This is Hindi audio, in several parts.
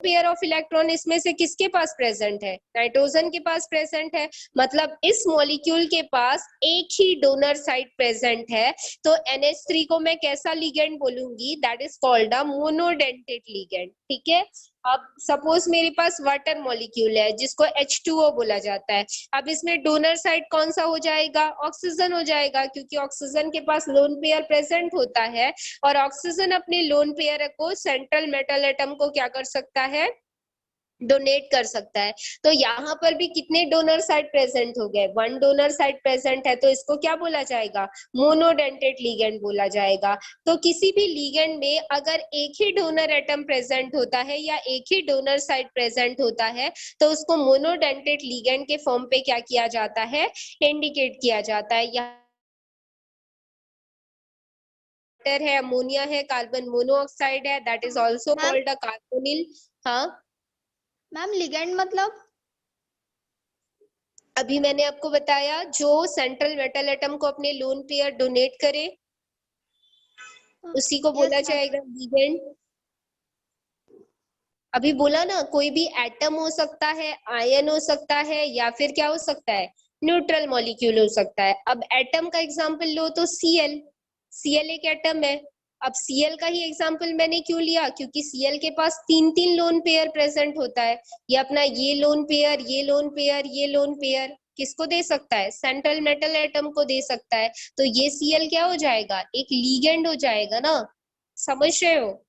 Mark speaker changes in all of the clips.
Speaker 1: पेयर ऑफ इलेक्ट्रॉन इसमें से किसके पास प्रेजेंट है? नाइट्रोजन के पास प्रेजेंट है। मतलब इस मॉलिक्यूल के पास एक ही डोनर साइट प्रेजेंट है। तो NH3 को मैं कैसा लिगेंड बोलूंगी? That is called a monodentate ligand. ठीक है। अब सपोज मेरे पास वाटर मॉलिक्यूल है जिसको H2O बोला जाता है। अब इसमें डोनर साइट कौन सा हो जाएगा? ऑक्सीजन हो जाएगा, क्योंकि ऑक्सीजन के पास लोन पेयर प्रेजेंट होता है और ऑक्सीजन अपने लोन पेयर को सेंट्रल मेटल एटम को क्या कर सकता है? डोनेट कर सकता है। तो यहाँ पर भी कितने डोनर साइट प्रेजेंट हो गए? 1 डोनर साइट प्रेजेंट है, तो इसको क्या बोला जाएगा? मोनोडेंटेट लिगेंड बोला जाएगा। तो किसी भी लिगेंड में अगर एक ही डोनर एटम प्रेजेंट होता है या एक ही डोनर साइट प्रेजेंट होता है तो उसको मोनोडेंटेट लिगेंड के फॉर्म पे क्या किया जाता है? इंडिकेट किया जाता है। यहाँ है, अमोनिया है, कार्बन मोनोऑक्साइड है, that is also
Speaker 2: ma'am
Speaker 1: called a carbonyl. हाँ
Speaker 2: मैम लिगेंड मतलब?
Speaker 1: अभी मैंने आपको बताया, जो सेंट्रल मेटल एटम को अपने लोन पेयर डोनेट करे उसी को बोला
Speaker 2: यस मैम।
Speaker 1: जाएगा लिगेंड। अभी बोला ना, कोई भी एटम हो सकता है, आयन हो सकता है, या फिर क्या हो सकता है? न्यूट्रल मॉलिक्यूल हो सकता है। अब एटम का एग्जांपल लो तो Cl। Cl एक एटम है। अब Cl का ही एग्जांपल मैंने क्यों लिया? क्योंकि Cl के पास तीन तीन लोन पेयर प्रेजेंट होता है। ये अपना ये लोन पेयर, ये लोन पेयर, ये लोन पेयर किसको दे सकता है? सेंट्रल मेटल एटम को दे सकता है। तो ये Cl क्या हो जाएगा? एक लीगेंड हो जाएगा ना। समझ रहे हो?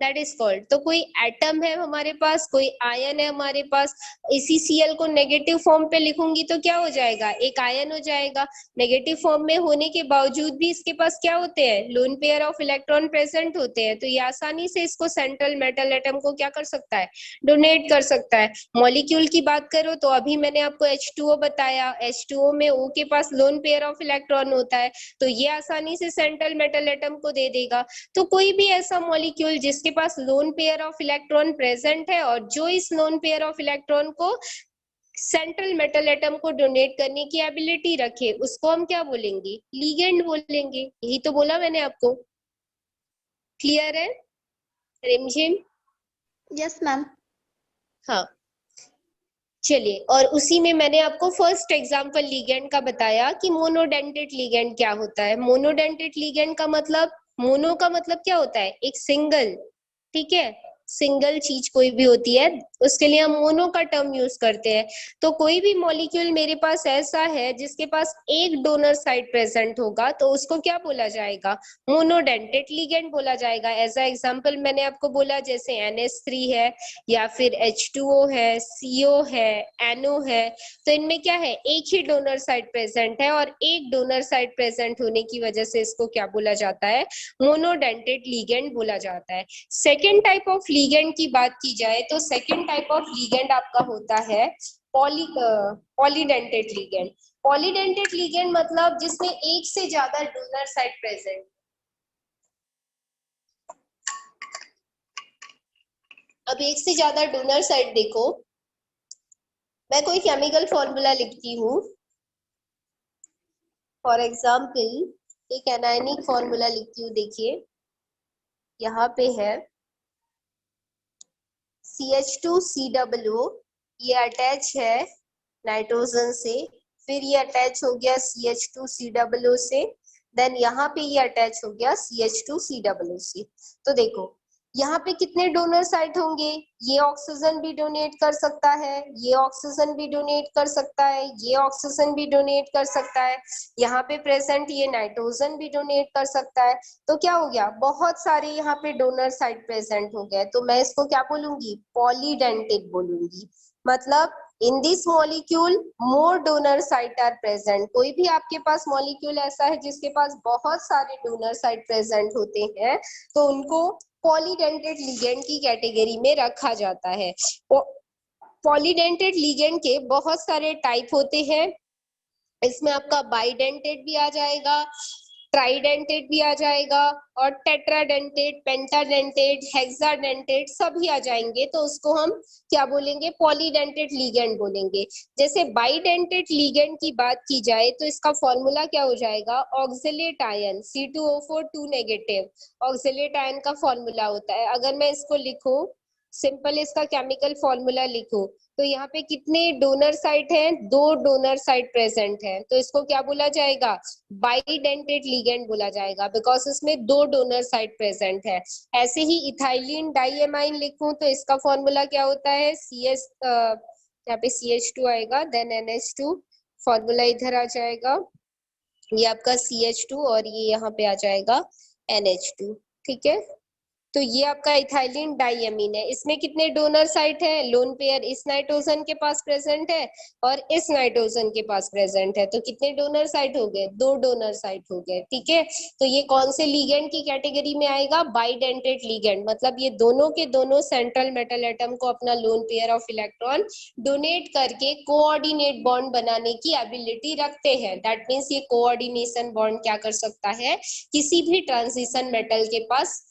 Speaker 1: That is called. तो कोई एटम है हमारे पास, कोई आयन है हमारे पास, इसी Cl को नेगेटिव फॉर्म पे लिखूंगी तो क्या हो जाएगा? एक आयन हो जाएगा। नेगेटिव फॉर्म में होने के बावजूद भी इसके पास क्या होते हैं? Loan pair of electron present होते हैं। तो ये आसानी से इसको सेंट्रल मेटल एटम को क्या कर सकता है? डोनेट कर सकता है। मॉलिक्यूल की बात करो तो अभी मैंने आपको H2O बताया। H2O में O के पास लोन पेयर ऑफ इलेक्ट्रॉन होता है, तो ये आसानी से सेंट्रल मेटल एटम को दे देगा। तो कोई भी ऐसा मॉलिक्यूल जिसके पास lone pair of electron present है और जो इस लोन पेयर ऑफ इलेक्ट्रॉन को सेंट्रल मेटल एटम को डोनेट करने की एबिलिटी रखे, उसको हम क्या बोलेंगे? लीगेंड बोलेंगे। यही तो बोला मैंने आपको। क्लियर है रिमझिम?
Speaker 2: Yes ma'am.
Speaker 1: हाँ चलिए, और उसी में मैंने आपको फर्स्ट एग्जांपल लिगेंड का बताया कि मोनोडेंटेट लिगेंड क्या होता है। मोनोडेंटेट लिगेंड का मतलब, मोनो का मतलब क्या होता है? एक सिंगल। ठीक है, सिंगल चीज कोई भी होती है उसके लिए हम मोनो का टर्म यूज करते हैं। तो कोई भी मॉलिक्यूल मेरे पास ऐसा है जिसके पास एक डोनर साइट प्रेजेंट होगा तो उसको क्या बोला जाएगा? मोनोडेंटेट लिगेंड बोला जाएगा। एज अ एग्जांपल मैंने आपको बोला, जैसे NH3 है, या फिर H2O है, CO है, NO है। तो इनमें क्या है? एक ही डोनर साइट प्रेजेंट है और एक डोनर साइट प्रेजेंट होने की वजह से इसको क्या बोला जाता है? मोनोडेंटेट लिगेंड बोला जाता है। सेकेंड टाइप ऑफ लिगेंड की बात की जाए तो सेकेंड टाइप ऑफ लिगेंड आपका होता है पॉलीडेंटेट लिगेंड। पॉलीडेंटेट लिगेंड मतलब जिसमें एक से ज्यादा डोनर साइट प्रेजेंट। अब एक से ज्यादा डोनर साइट देखो, मैं कोई केमिकल फॉर्मूला लिखती हूँ। फॉर एग्जाम्पल एक एनायनिक फॉर्मूला लिखती हूँ। देखिए यहाँ पे है CH2COO, ये अटैच है नाइट्रोजन से, फिर ये अटैच हो गया CH2COO से, देन यहाँ पे ये अटैच हो गया CH2COO से। तो देखो यहाँ पे कितने डोनर साइट होंगे? ये ऑक्सीजन भी डोनेट कर सकता है, ये ऑक्सीजन भी डोनेट कर सकता है, ये ऑक्सीजन भी डोनेट कर सकता है, यहाँ पे प्रेजेंट ये नाइट्रोजन भी डोनेट कर सकता है। तो क्या हो गया? बहुत सारे यहाँ पे डोनर साइट प्रेजेंट हो गए। तो मैं इसको क्या बोलूंगी? पॉलीडेंटेट बोलूंगी। मतलब in this molecule more donor site are present. कोई भी आपके पास मॉलिक्यूल ऐसा है जिसके पास बहुत सारे डोनर साइट प्रेजेंट होते हैं तो उनको पॉलीडेंटेट लिगेंड की कैटेगरी में रखा जाता है। पॉलीडेंटेट लिगेंड के बहुत सारे टाइप होते हैं। इसमें आपका बाइडेंटेट भी आ जाएगा, ट्राइडेंटेट भी आ जाएगा, और टेट्राडेंटेट, पेंटाडेंटेट, हेक्साडेंटेट सभी आ जाएंगे। तो उसको हम क्या बोलेंगे? पॉलीडेंटेट लिगेंड बोलेंगे। जैसे बाइडेंटेट लिगेंड की बात की जाए तो इसका फॉर्मूला क्या हो जाएगा? Oxalate ion C2O4 2 negative, oxalate ion का फॉर्मूला होता है। अगर मैं इसको लिखूं सिंपल इसका केमिकल फॉर्मूला लिखो तो यहाँ पे कितने डोनर साइट हैं, 2 डोनर साइट प्रेजेंट है, तो इसको क्या बोला जाएगा, बाइडेंटेट लिगेंड बोला जाएगा, बिकॉज इसमें 2 डोनर साइट प्रेजेंट है। ऐसे ही इथाइलिन डाइएमाइन लिखूं तो इसका फॉर्मूला क्या होता है, CS, यहाँ पे CH2 आएगा, देन NH2, फॉर्मूला इधर आ जाएगा, ये आपका CH2 और ये यहाँ पे आ जाएगा NH2। ठीक है, तो ये आपका इथाइलिन डाइएमीन है। इसमें कितने डोनर साइट है, लोन पेयर इस नाइट्रोजन के पास प्रेजेंट है और इस नाइट्रोजन के पास प्रेजेंट है, तो कितने डोनर साइट हो गए, 2 डोनर साइट हो गए। ठीक है, तो ये कौन से लिगेंड की कैटेगरी में आएगा, बाइडेंटेट लिगेंड, मतलब ये दोनों के दोनों सेंट्रल मेटल एटम को अपना loan pair of electron donate करके कोऑर्डिनेट बॉन्ड बनाने की एबिलिटी रखते हैं। दैट मीन्स ये कोऑर्डिनेशन बॉन्ड क्या कर सकता है, किसी भी ट्रांजिशन मेटल के पास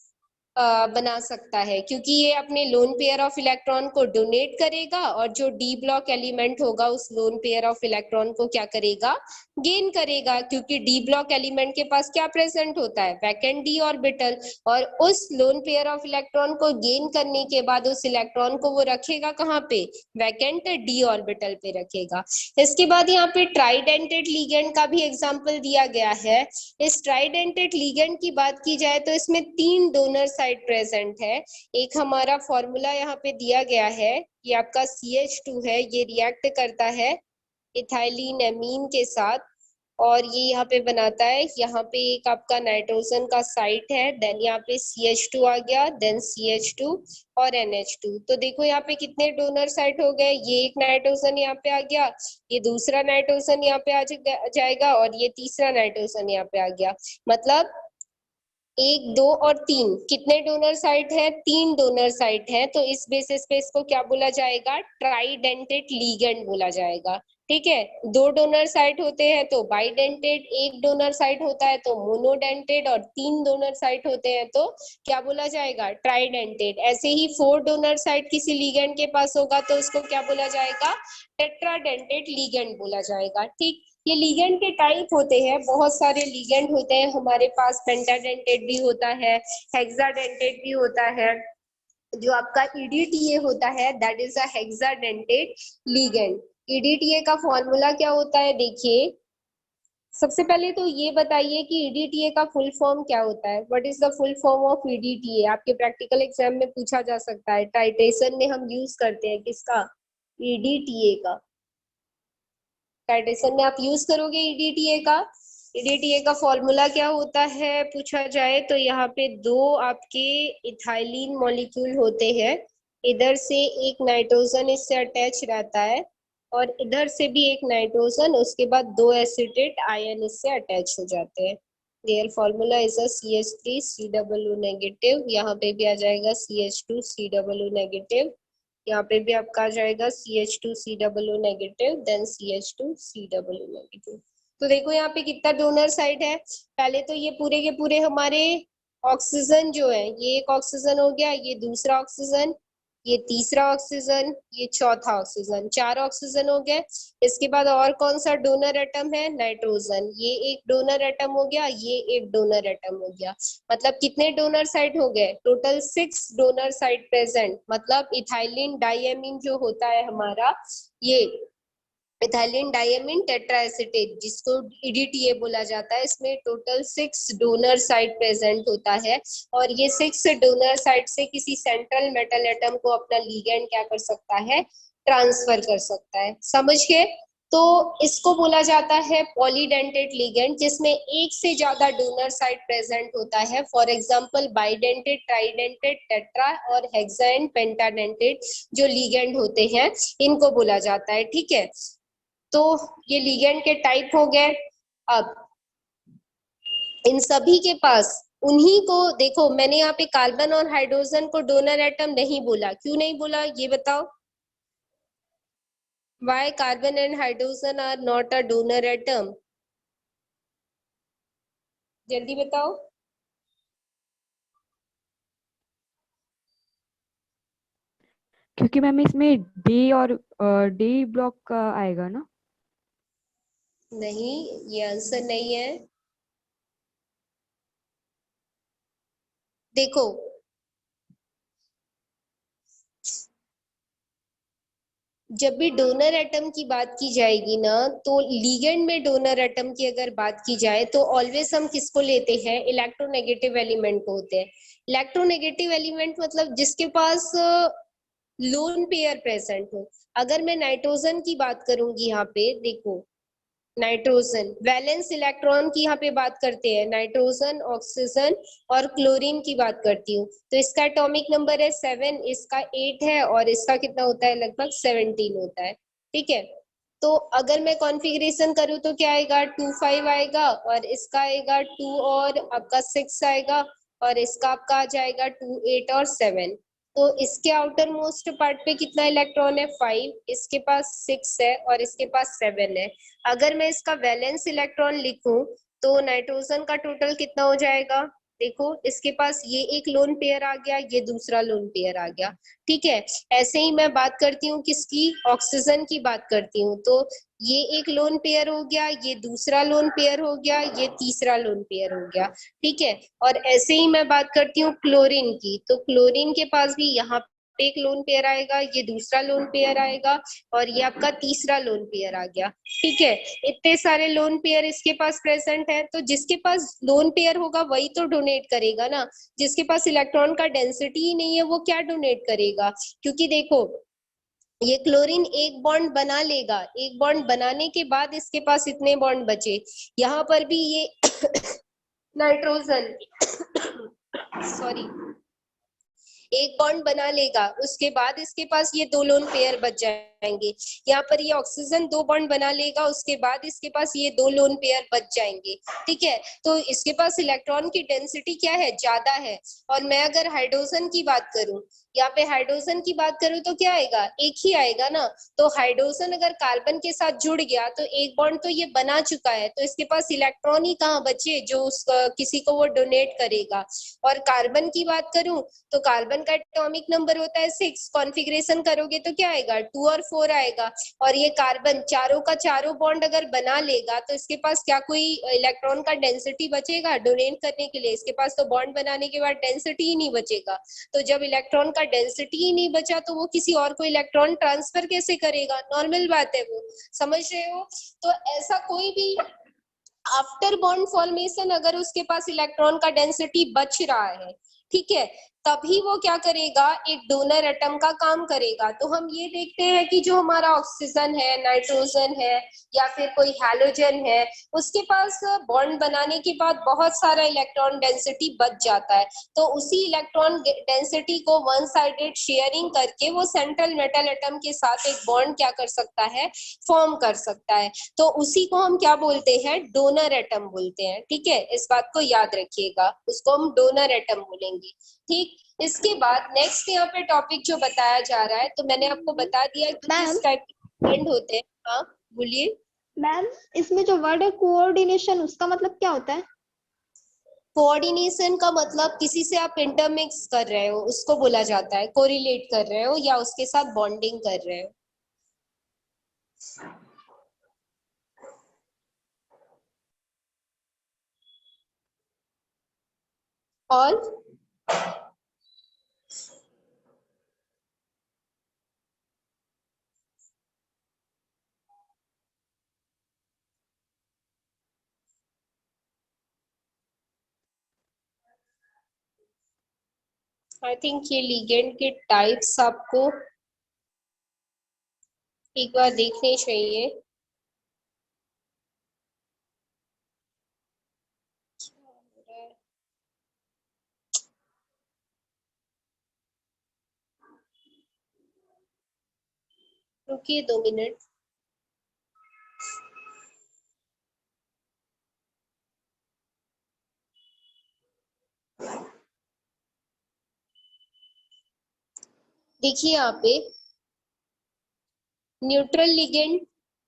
Speaker 1: बना सकता है, क्योंकि ये अपने लोन पेयर ऑफ इलेक्ट्रॉन को डोनेट करेगा और जो डी ब्लॉक एलिमेंट होगा उस लोन पेयर ऑफ इलेक्ट्रॉन को क्या करेगा, गेन करेगा, क्योंकि डी ब्लॉक एलिमेंट के पास क्या प्रेजेंट होता है, वैकेंट डी ऑर्बिटल, और उस लोन पेयर ऑफ इलेक्ट्रॉन को गेन करने के बाद उस इलेक्ट्रॉन को वो रखेगा कहाँ पे, वैकेंट डी ऑर्बिटल पे रखेगा। इसके बाद यहाँ पे ट्राइडेंटेट लिगेंड का भी एग्जाम्पल दिया गया है। इस ट्राइडेंटेट लिगेंड की बात की जाए तो इसमें 3 डोनर साइट प्रेजेंट है। एक हमारा फॉर्मूला यहाँ पे दिया गया है, ये आपका CH2 है, ये रिएक्ट करता है इथाइलिन एमीन के साथ और ये यहाँ पे बनाता है, यहाँ पे एक आपका नाइट्रोजन का साइट है, देन यहाँ पे CH2 आ गया, देन CH2 और NH2। तो देखो यहाँ पे कितने डोनर साइट हो गए, ये एक नाइट्रोजन यहाँ पे आ गया, ये दूसरा नाइट्रोजन यहाँ पे आ जाएगा और ये तीसरा नाइट्रोजन यहाँ पे आ गया। मतलब 1, 2 और 3 कितने डोनर साइट है, 3 डोनर साइट है, तो इस बेसिस पे इसको क्या बोला जाएगा, ट्राइडेंटेट लिगेंड बोला जाएगा। ठीक है, 2 डोनर साइट होते हैं तो बाइडेंटेट, 1 डोनर साइट होता है तो मोनोडेंटेट और 3 डोनर साइट होते हैं तो क्या बोला जाएगा, ट्राइडेंटेट। ऐसे ही 4 डोनर साइट किसी लिगेंड के पास होगा तो उसको क्या बोला जाएगा, टेट्राडेंटेट लिगेंड बोला जाएगा। ठीक, ये लिगेंड के टाइप होते हैं, बहुत सारे लिगेंड होते हैं हमारे पास, पेंटाडेंटेट भी होता है, हेक्साडेंटेट भी होता है। जो आपका EDTA होता है that is a hexadentate ligand. EDTA का फॉर्मूला क्या होता है, देखिए सबसे पहले तो ये बताइए कि EDTA का फुल फॉर्म क्या होता है, what is the full form of EDTA। आपके प्रैक्टिकल एग्जाम में पूछा जा सकता है, टाइट्रेशन में हम यूज करते हैं किसका, EDTA का, टाइट्रेशन में आप यूज करोगे EDTA का। EDTA का फॉर्मूला क्या होता है पूछा जाए तो यहाँ पे 2 आपके इथाइलिन मॉलिक्यूल होते हैं, इधर से एक नाइट्रोजन इससे अटैच रहता है और इधर से भी एक नाइट्रोजन, उसके बाद 2 एसिटेट आयन इससे अटैच हो जाते हैं। Their formula is a CH3 COO negative, यहाँ पे भी आ जाएगा CH2 COO नेगेटिव, यहाँ पे भी आपका आ जाएगा CH2 COO negative, then CH2 COO negative. तो देखो यहाँ पे कितना डोनर साइड है, पहले तो ये पूरे के पूरे हमारे ऑक्सीजन जो है, ये एक ऑक्सीजन हो गया, ये दूसरा ऑक्सीजन, ये तीसरा ऑक्सीजन, ये चौथा ऑक्सीजन, 4 ऑक्सीजन हो गए। इसके बाद और कौन सा डोनर एटम है, नाइट्रोजन, ये एक डोनर एटम हो गया, ये एक डोनर एटम हो गया। मतलब कितने डोनर साइट हो गए, टोटल 6 डोनर साइट प्रेजेंट। मतलब इथाइलिन डाइएमीन जो होता है हमारा, ये इथाइलिन डाइएमीन टेट्राएसिटेट जिसको EDTA बोला जाता है, इसमें टोटल 6 डोनर साइट प्रेजेंट होता है और ये 6 डोनर साइट से किसी सेंट्रल मेटल एटम को अपना लिगेंड क्या कर सकता है, ट्रांसफर कर सकता है। समझ गए, तो इसको बोला जाता है पॉलीडेंटेट लिगेंड, जिसमें एक से ज्यादा डोनर साइट प्रेजेंट होता है। For example bidentate, tridentate, tetra और हेक्सा एंड पेंटाडेंटेट जो लिगेंड होते हैं इनको बोला जाता है। ठीक है, तो ये लिगेंड के टाइप हो गए। अब इन सभी के पास उन्हीं को देखो, मैंने यहाँ पे कार्बन और हाइड्रोजन को डोनर एटम नहीं बोला, क्यों नहीं बोला ये बताओ, why carbon and hydrogen are not a donor atom, जल्दी बताओ।
Speaker 3: क्योंकि मैम इसमें डी और डी ब्लॉक का आएगा ना।
Speaker 1: नहीं, ये आंसर नहीं है। देखो जब भी डोनर एटम की बात की जाएगी ना, तो लिगेंड में डोनर एटम की अगर बात की जाए तो ऑलवेज हम किसको लेते हैं, इलेक्ट्रोनेगेटिव एलिमेंट को होते हैं। इलेक्ट्रोनेगेटिव एलिमेंट मतलब जिसके पास लोन पेयर प्रेजेंट हो। अगर मैं नाइट्रोजन की बात करूंगी, यहाँ पे देखो नाइट्रोजन वैलेंस इलेक्ट्रॉन की यहाँ पे बात करते हैं, नाइट्रोजन, ऑक्सीजन और क्लोरीन की बात करती हूँ, तो इसका एटॉमिक नंबर है 7, इसका 8 है और इसका कितना होता है, लगभग 17 होता है। ठीक है, तो अगर मैं कॉन्फ़िगरेशन करूँ तो क्या आएगा, 2 5 आएगा और इसका आएगा 2 और आपका 6 आएगा और इसका आपका आ जाएगा 2 8 और 7। तो इसके आउटर मोस्ट पार्ट पे कितना इलेक्ट्रॉन है, 5, इसके पास 6 है और इसके पास 7 है। अगर मैं इसका वैलेंस इलेक्ट्रॉन लिखूं तो नाइट्रोजन का टोटल कितना हो जाएगा, देखो इसके पास ये एक लोन पेयर आ गया, ये दूसरा लोन पेयर आ गया। ठीक है, ऐसे ही मैं बात करती हूँ किसकी, ऑक्सीजन की बात करती हूँ, तो ये एक लोन पेयर हो गया, ये दूसरा लोन पेयर हो गया, ये तीसरा लोन पेयर हो गया। ठीक है, और ऐसे ही मैं बात करती हूँ क्लोरीन की, तो क्लोरीन के पास भी यहाँ पे एक लोन पेयर आएगा, ये दूसरा लोन पेयर आएगा और ये आपका तीसरा लोन पेयर आ गया। ठीक है, इतने सारे लोन पेयर इसके पास प्रेजेंट है, तो जिसके पास लोन पेयर होगा वही तो डोनेट करेगा ना। जिसके पास इलेक्ट्रॉन का डेंसिटी ही नहीं है वो क्या डोनेट करेगा, क्योंकि देखो ये क्लोरीन एक बॉन्ड बना लेगा, एक बॉन्ड बनाने के बाद इसके पास इतने बॉन्ड बचे, यहाँ पर भी ये नाइट्रोजन सॉरी एक बॉन्ड बना लेगा, उसके बाद इसके पास ये 2 लोन पेयर बच जाएंगे। यहाँ पर ये ऑक्सीजन 2 बॉन्ड बना लेगा, उसके बाद इसके पास ये 2 लोन पेयर बच जाएंगे। ठीक है, तो इसके पास इलेक्ट्रॉन की डेंसिटी क्या है, ज्यादा है। और मैं अगर हाइड्रोजन की बात करूं, यहाँ पे हाइड्रोजन की बात करूं तो क्या आएगा, एक ही आएगा ना। तो हाइड्रोजन अगर कार्बन के साथ जुड़ गया तो एक बॉन्ड तो ये बना चुका है, तो इसके पास इलेक्ट्रॉन ही कहाँ बचे जो किसी को वो डोनेट करेगा। और कार्बन की बात करूं तो कार्बन का एटॉमिक नंबर होता है 6, कॉन्फ़िगरेशन करोगे तो क्या आएगा, 2 और 4 आएगा। और ये कार्बन चारों का चारों बॉन्ड अगर बना लेगा तो इसके पास क्या कोई इलेक्ट्रॉन का डेंसिटी बचेगा डोनेट करने के लिए, इसके पास तो बॉन्ड बनाने के बाद डेंसिटी ही नहीं बचेगा। तो जब इलेक्ट्रॉन का डेंसिटी ही नहीं बचा तो वो किसी और को इलेक्ट्रॉन ट्रांसफर कैसे करेगा, नॉर्मल बात है वो, समझ रहे हो। तो ऐसा कोई भी आफ्टर बॉन्ड फॉर्मेशन अगर उसके पास इलेक्ट्रॉन का डेंसिटी बच रहा है, ठीक है, तभी वो क्या करेगा, एक डोनर एटम का काम करेगा। तो हम ये देखते हैं कि जो हमारा ऑक्सीजन है, नाइट्रोजन है या फिर कोई हैलोजन है, उसके पास बॉन्ड बनाने के बाद बहुत सारा इलेक्ट्रॉन डेंसिटी बच जाता है, तो उसी इलेक्ट्रॉन डेंसिटी को वन साइडेड शेयरिंग करके वो सेंट्रल मेटल एटम के साथ एक बॉन्ड क्या कर सकता है, फॉर्म कर सकता है। तो उसी को हम क्या बोलते हैं, डोनर एटम बोलते हैं। ठीक है, इस बात को याद रखिएगा, उसको हम डोनर एटम बोलेंगे। ठीक, इसके बाद नेक्स्ट यहाँ पे टॉपिक जो बताया जा रहा है, तो मैंने आपको बता दिया कि किस टाइप के एलिमेंट होते हैं। हाँ बोलिए
Speaker 2: मैम, इसमें जो वर्ड है कोऑर्डिनेशन, उसका मतलब क्या होता है?
Speaker 1: कोऑर्डिनेशन का मतलब किसी से आप इंटरमिक्स कर रहे हो उसको बोला जाता है, कोरिलेट कर रहे हो या उसके साथ बॉन्डिंग कर रहे हो। और आई थिंक ये लिगेंड के टाइप्स आपको एक बार देखने चाहिए। रुकिए 2 मिनट। देखिए यहाँ पे न्यूट्रल लिगेंड,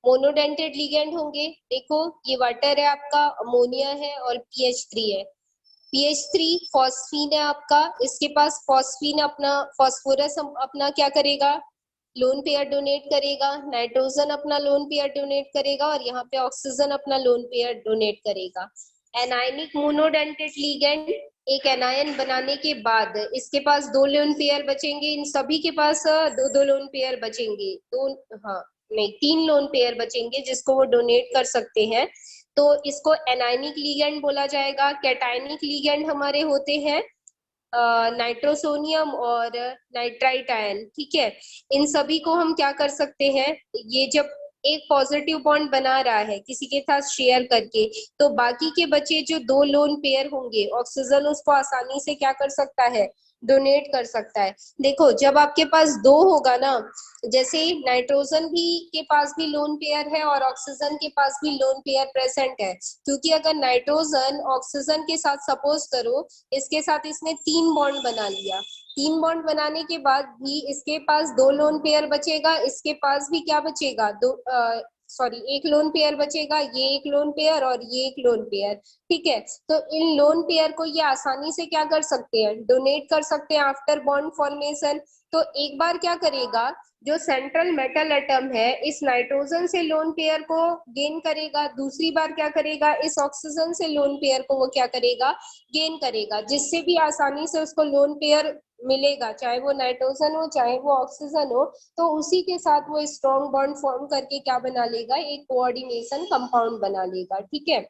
Speaker 1: मोनोडेंटेड लिगेंड होंगे। देखो ये वाटर है आपका, अमोनिया है और पीएच3 है। पीएच3 फॉस्फीन है आपका, इसके पास फॉस्फीन अपना फॉस्फोरस अपना क्या करेगा, लोन पेयर डोनेट करेगा, नाइट्रोजन अपना लोन पेयर डोनेट करेगा और यहाँ पे ऑक्सीजन अपना लोन पेयर डोनेट करेगा। एनायनिक मोनोडेंटेड लिगेंड एक एनायन बनाने के बाद इसके पास 2 लोन पेयर बचेंगे, इन सभी के पास दो दो लोन पेयर बचेंगे, दो, हाँ नहीं 3 लोन पेयर बचेंगे जिसको वो डोनेट कर सकते हैं। तो इसको एनायनिक लिगेंड बोला जाएगा। कैटायनिक लिगेंड हमारे होते हैं नाइट्रोसोनियम और नाइट्राइट आयन, ठीक है। इन सभी को हम क्या कर सकते हैं, ये जब एक पॉजिटिव बॉन्ड बना रहा है किसी के साथ शेयर करके, तो बाकी के बचे जो 2 लोन पेयर होंगे, ऑक्सीजन उसको आसानी से क्या कर सकता है, डोनेट कर सकता है। देखो जब आपके पास 2 होगा ना, जैसे नाइट्रोजन भी के पास भी लोन पेयर है और ऑक्सीजन के पास भी लोन पेयर प्रेजेंट है, क्योंकि अगर नाइट्रोजन ऑक्सीजन के साथ सपोज करो इसके साथ इसने 3 बॉन्ड बना लिया, 3 बॉन्ड बनाने के बाद भी इसके पास 2 लोन पेयर बचेगा, इसके पास भी क्या बचेगा, दो सॉरी एक लोन पेयर बचेगा, ये एक लोन पेयर और ये एक लोन पेयर, ठीक है। तो इन लोन पेयर को ये आसानी से क्या कर सकते हैं, डोनेट कर सकते हैं आफ्टर बॉन्ड फॉर्मेशन। तो एक बार क्या करेगा, जो सेंट्रल मेटल एटम है इस नाइट्रोजन से लोन पेयर को गेन करेगा, दूसरी बार क्या करेगा, इस ऑक्सीजन से लोन पेयर को वो क्या करेगा, गेन करेगा, जिससे भी आसानी से उसको लोन पेयर मिलेगा, चाहे वो नाइट्रोजन हो चाहे वो ऑक्सीजन हो। तो उसी के साथ वो स्ट्रॉन्ग बॉन्ड फॉर्म करके क्या बना लेगा, एक कोऑर्डिनेशन कंपाउंड बना लेगा, ठीक है।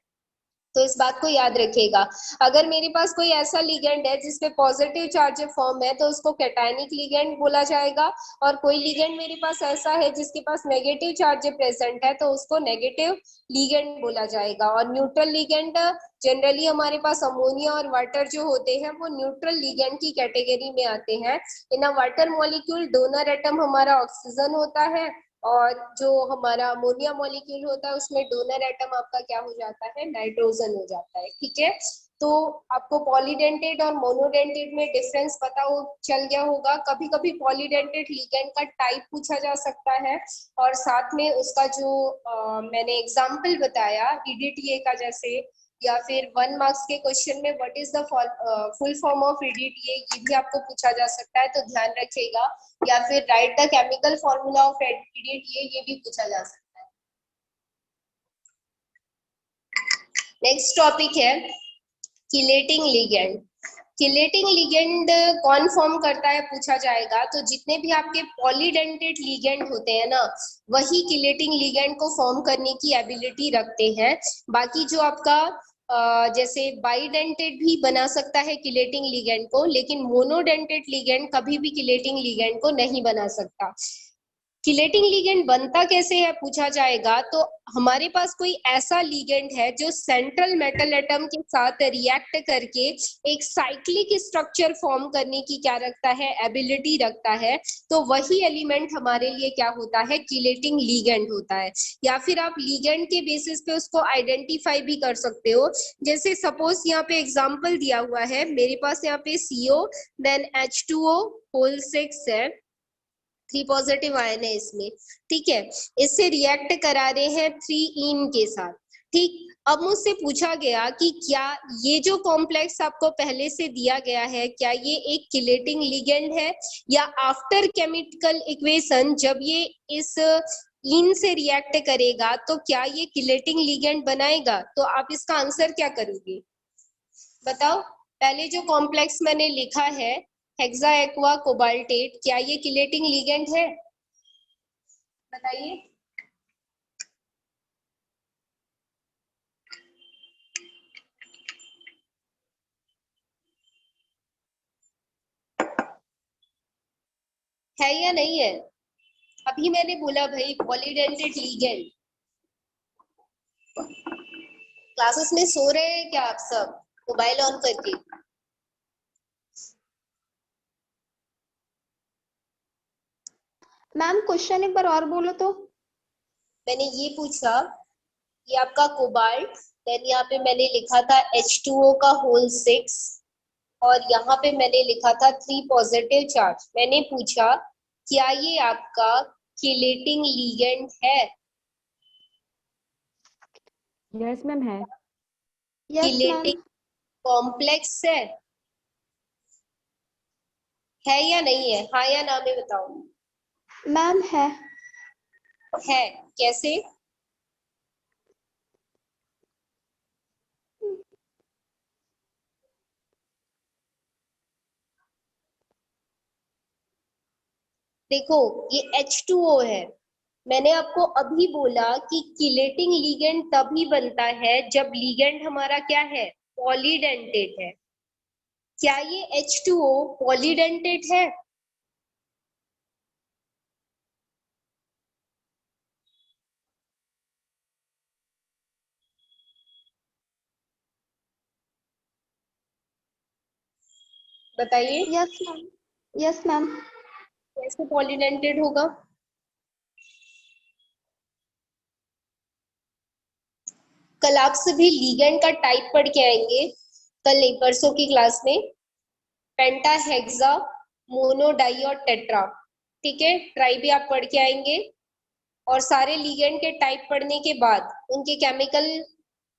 Speaker 1: तो इस बात को याद रखिएगा। अगर मेरे पास कोई ऐसा लिगेंड है जिसपे पॉजिटिव चार्ज फॉर्म है तो उसको कैटायनिक लिगेंड बोला जाएगा, और कोई लिगेंड मेरे पास ऐसा है जिसके पास नेगेटिव चार्ज प्रेजेंट है तो उसको नेगेटिव लिगेंड बोला जाएगा। और न्यूट्रल लिगेंड जनरली हमारे पास अमोनिया और वाटर जो होते हैं वो न्यूट्रल लिगेंड की कैटेगरी में आते हैं। In a water molecule donor atom हमारा ऑक्सीजन होता है, और जो हमारा अमोनिया मॉलिक्यूल होता है उसमें डोनर एटम आपका क्या हो जाता है, नाइट्रोजन हो जाता है, ठीक है। तो आपको पॉलीडेंटेट और मोनोडेंटेट में डिफरेंस पता हो चल गया होगा। कभी कभी पॉलीडेंटेट लिगेंड का टाइप पूछा जा सकता है, और साथ में उसका जो मैंने एग्जांपल बताया ईडीटीए का जैसे, या फिर 1 मार्क्स के क्वेश्चन में what is the full form of EDTA, ये भी आपको पूछा जा सकता है, तो ध्यान रखिएगा। या फिर right the chemical formula of EDTA, ये भी पूछा जा सकता है। नेक्स्ट टॉपिक है किलेटिंग लिगेंड। किलेटिंग लिगेंड कौन फॉर्म करता है पूछा जाएगा, तो जितने भी आपके पॉलीडेंटेट लिगेंड होते हैं ना, वही किलेटिंग लिगेंड को फॉर्म करने की एबिलिटी रखते हैं। बाकी जो आपका जैसे बाइडेंटेट भी बना सकता है किलेटिंग लिगेंड को, लेकिन मोनोडेंटेट लिगेंड कभी भी किलेटिंग लिगेंड को नहीं बना सकता। किलेटिंग लिगेंड बनता कैसे है पूछा जाएगा, तो हमारे पास कोई ऐसा लिगेंड है जो सेंट्रल मेटल एटम के साथ रिएक्ट करके एक साइक्लिक स्ट्रक्चर फॉर्म करने की क्या रखता है, एबिलिटी रखता है, तो वही एलिमेंट हमारे लिए क्या होता है, किलेटिंग लिगेंड होता है। या फिर आप लिगेंड के बेसिस पे उसको आइडेंटिफाई भी कर सकते हो। जैसे सपोज यहाँ पे एग्जांपल दिया हुआ है, मेरे पास यहाँ पे CO देन H2O होल 6 है, 3 पॉजिटिव आयन है इसमें, ठीक है। इससे रिएक्ट करा रहे हैं 3 इन के साथ, ठीक। अब मुझसे पूछा गया कि क्या ये जो कॉम्प्लेक्स आपको पहले से दिया गया है, क्या ये एक किलेटिंग लिगेंड है, या आफ्टर केमिकल इक्वेशन जब ये इस इन से रिएक्ट करेगा तो क्या ये किलेटिंग लिगेंड बनाएगा। तो आप इसका आंसर क्या करोगे, बताओ। पहले जो कॉम्प्लेक्स मैंने लिखा है हेक्सा एक्वा कोबाल्टेट, क्या ये किलेटिंग लिगेंड है, बताइए। है या नहीं है, अभी मैंने बोला भाई पॉलीडेंटेट लिगेंड। क्लासेस में सो रहे हैं क्या आप सब, मोबाइल ऑन करके।
Speaker 2: मैम क्वेश्चन एक बार और बोलो तो।
Speaker 1: मैंने ये पूछा, ये आपका कोबाल्ट, देन यहाँ पे मैंने लिखा था H2O का होल 6, और यहाँ पे मैंने लिखा था 3 पॉजिटिव चार्ज। मैंने पूछा क्या ये आपका किलेटिंग लिगेंड है।
Speaker 3: यस मैम है।
Speaker 2: Yes ma'am.
Speaker 1: किलेटिंग कॉम्प्लेक्स है या नहीं है, हाँ या ना में बताओ।
Speaker 2: मैम है।
Speaker 1: कैसे, देखो ये H2O है। मैंने आपको अभी बोला कि किलेटिंग लिगेंड तभी बनता है जब लिगेंड हमारा क्या है, पॉलीडेंटेट है। क्या ये H2O पॉलीडेंटेट है? बताइए
Speaker 2: यस मैम। Yes ma'am.
Speaker 1: कैसे पॉलीडेंटेट होगा? कल आप सभी लिगेंड का टाइप पढ़ के आएंगे, कल नहीं परसों की क्लास में, पेंटाहेक्सा, मोनो, डाई और टेट्रा। ठीक है, ट्राई भी आप पढ़ के आएंगे। और सारे लिगेंड के टाइप पढ़ने के बाद उनके केमिकल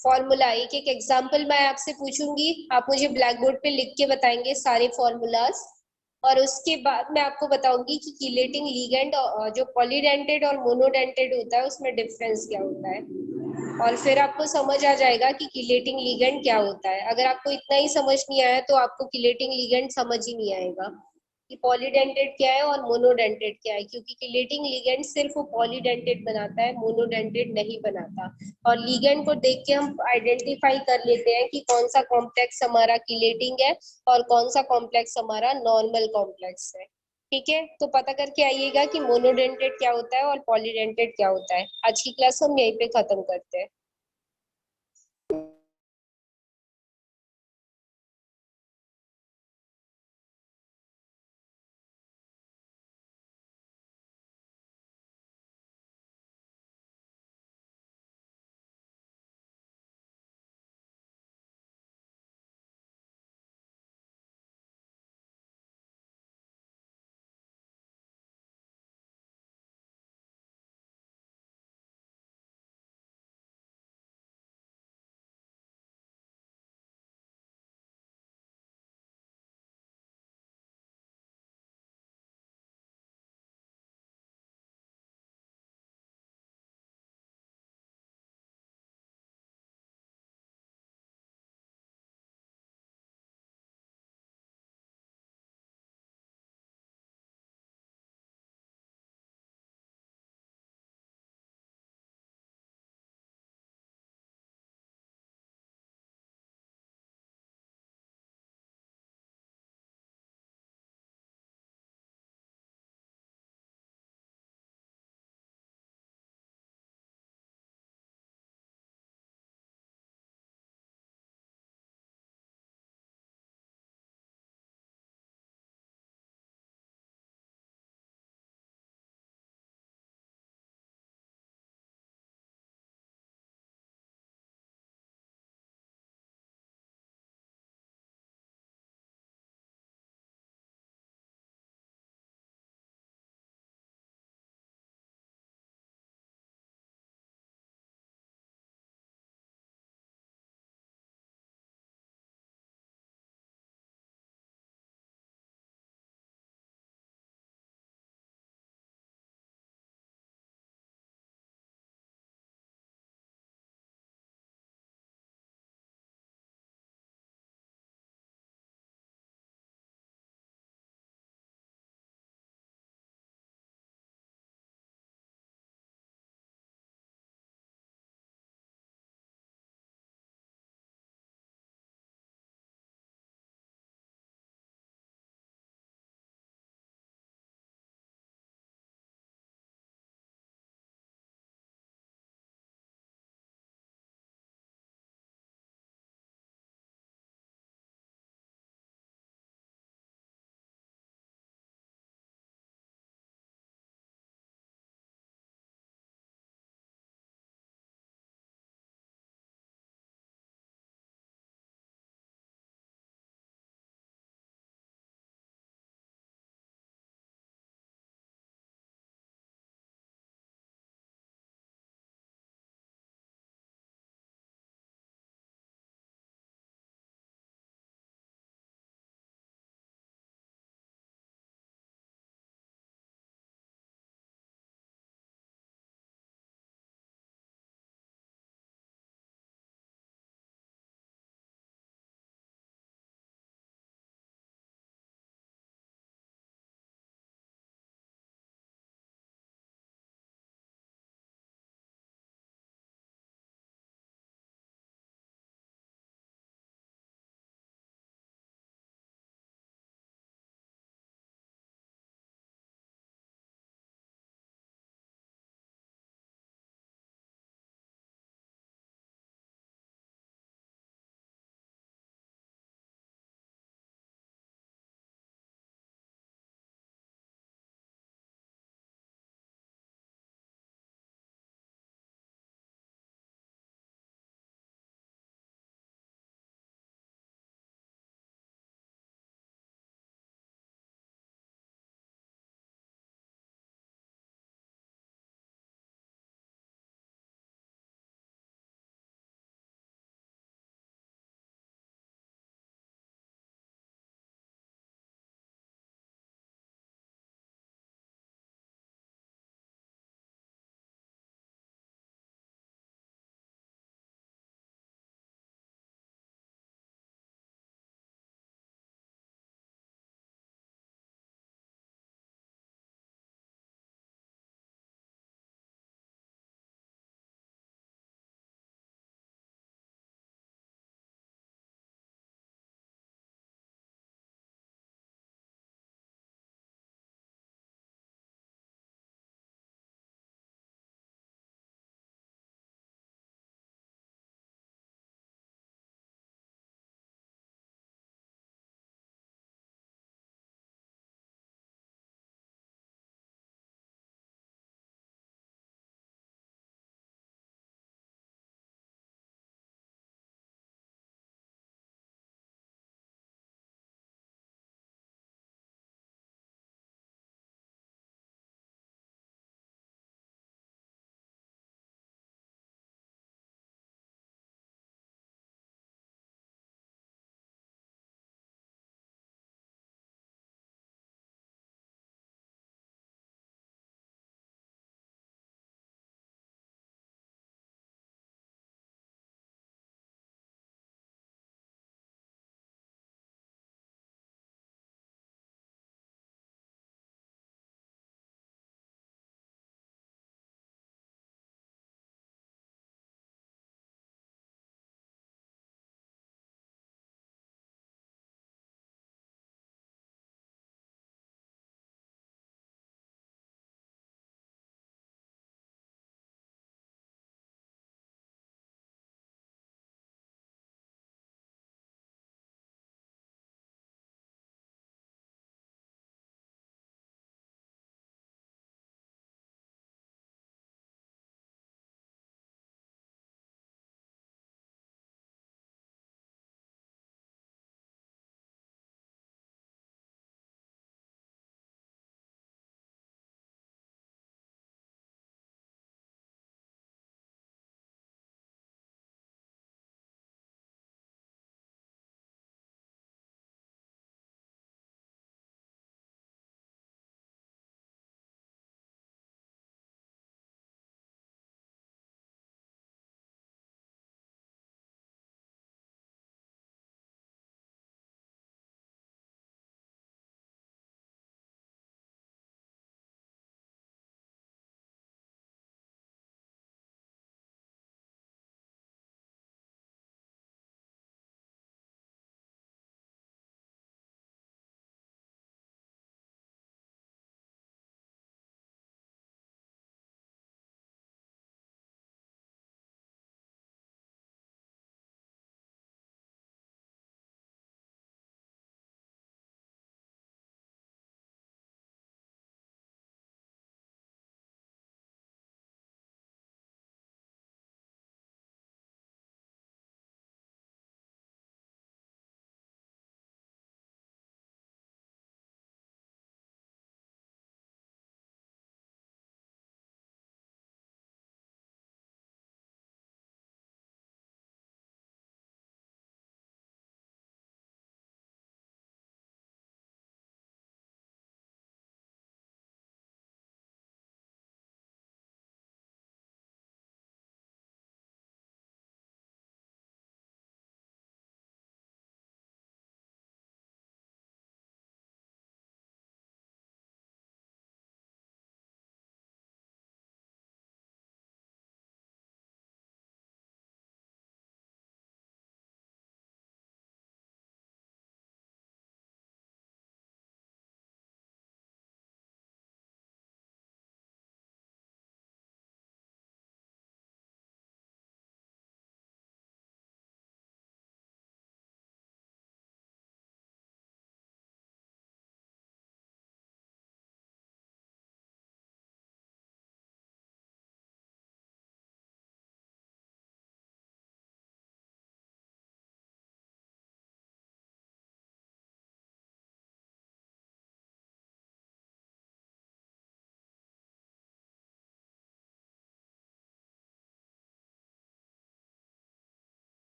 Speaker 1: फॉर्मूला, एक एक एग्जांपल मैं आपसे पूछूंगी, आप मुझे ब्लैक बोर्ड पे लिख के बताएंगे सारे फॉर्मूलाज। और उसके बाद मैं आपको बताऊंगी कि किलेटिंग लिगेंड जो पॉलीडेंटेड और मोनोडेंटेड होता है उसमें डिफरेंस क्या होता है। और फिर आपको समझ आ जाएगा कि किलेटिंग लिगेंड क्या होता है। अगर आपको इतना ही समझ नहीं आया तो आपको किलेटिंग लिगेंड समझ ही नहीं आएगा कि पॉलीडेंटेड क्या है और मोनोडेंटेड क्या है, क्योंकि किलेटिंग लिगेंड सिर्फ वो पॉलीडेंटेड बनाता है, मोनोडेंटेड नहीं बनाता। और लिगेंड को देख के हम आइडेंटिफाई कर लेते हैं कि कौन सा कॉम्प्लेक्स हमारा किलेटिंग है और कौन सा कॉम्प्लेक्स हमारा नॉर्मल कॉम्प्लेक्स है। ठीक है, तो पता करके आइएगा कि मोनोडेंटेड क्या होता है और पॉलीडेंटेड क्या होता है। आज की क्लास हम यहीं पे खत्म करते हैं।